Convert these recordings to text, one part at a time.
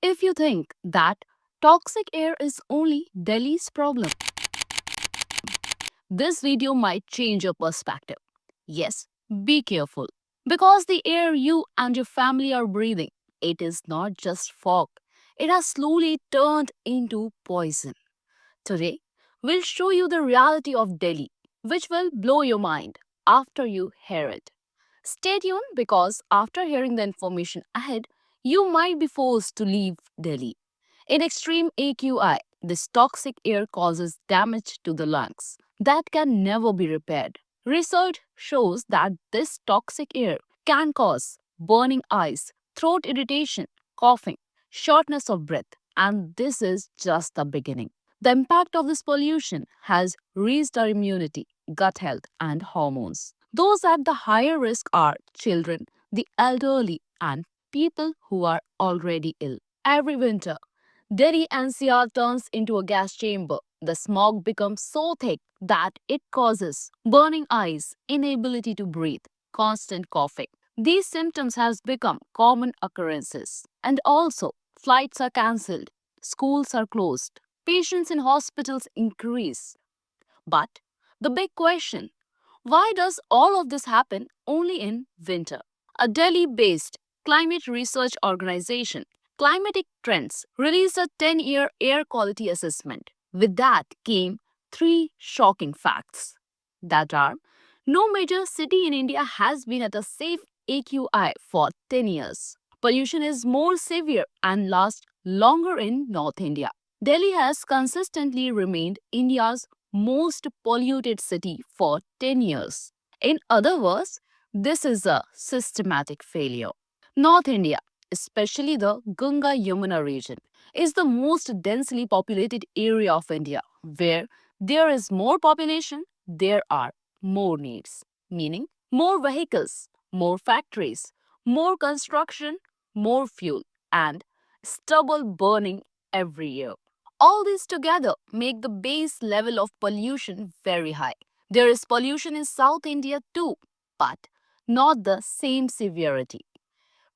If you think that toxic air is only Delhi's problem, this video might change your perspective. Yes, be careful. Because the air you and your family are breathing, it is not just fog. It has slowly turned into poison. Today, we'll show you the reality of Delhi, which will blow your mind after you hear it. Stay tuned because after hearing the information ahead, you might be forced to leave Delhi. In extreme AQI, this toxic air causes damage to the lungs that can never be repaired. Research shows that this toxic air can cause burning eyes, throat irritation, coughing, shortness of breath, and this is just the beginning. The impact of this pollution has raised our immunity, gut health, and hormones. Those at the higher risk are children, the elderly, and people who are already ill. Every winter, Delhi NCR turns into a gas chamber. The smog becomes so thick that it causes burning eyes, inability to breathe, constant coughing. These symptoms have become common occurrences. And also, flights are cancelled, schools are closed, patients in hospitals increase. But the big question, why does all of this happen only in winter? A Delhi based climate research organization, Climatic Trends, released a 10-year air quality assessment. With that came three shocking facts that are no major city in India has been at a safe AQI for 10 years. Pollution is more severe and lasts longer in North India. Delhi has consistently remained India's most polluted city for 10 years. In other words, this is a systematic failure. North India, especially the Ganga Yamuna region, is the most densely populated area of India. Where there is more population, there are more needs, meaning more vehicles, more factories, more construction, more fuel, and stubble burning every year. All these together make the base level of pollution very high. There is pollution in South India too, but not the same severity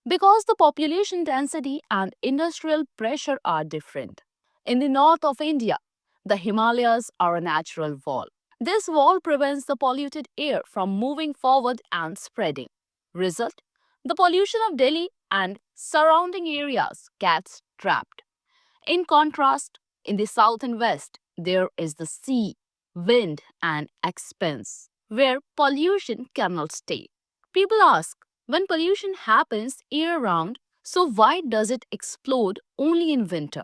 because the population density and industrial pressure are different. In the north of India, the Himalayas are a natural wall. This wall prevents the polluted air from moving forward and spreading. Result: the pollution of Delhi and surrounding areas gets trapped. In contrast, in the south and west, there is the sea, wind, and expanse, where pollution cannot stay. People ask, when pollution happens year round, so why does it explode only in winter?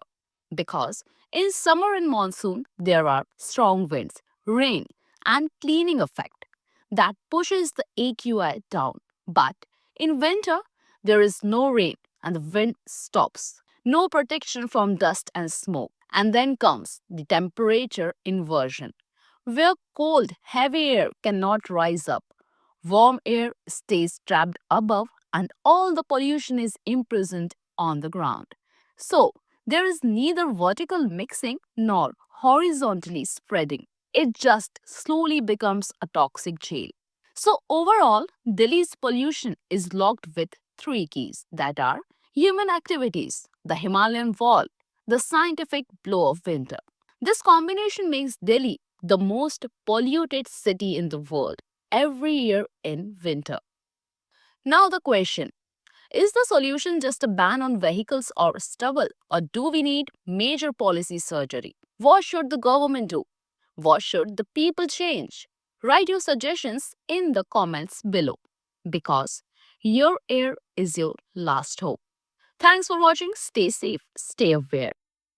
Because in summer and monsoon, there are strong winds, rain, and cleaning effect that pushes the AQI down. But in winter, there is no rain and the wind stops. No protection from dust and smoke. And then comes the temperature inversion, where cold, heavy air cannot rise up. Warm air stays trapped above, and all the pollution is imprisoned on the ground. So, there is neither vertical mixing nor horizontally spreading. It just slowly becomes a toxic jail. So, overall, Delhi's pollution is locked with three keys that are human activities, the Himalayan wall, the scientific blow of winter. This combination makes Delhi the most polluted city in the world every year in winter. Now, the question, is the solution just a ban on vehicles or stubble, or do we need major policy surgery? What should the government do? What should the people change? Write your suggestions in the comments below because your air is your last hope. Thanks for watching. Stay safe, stay aware.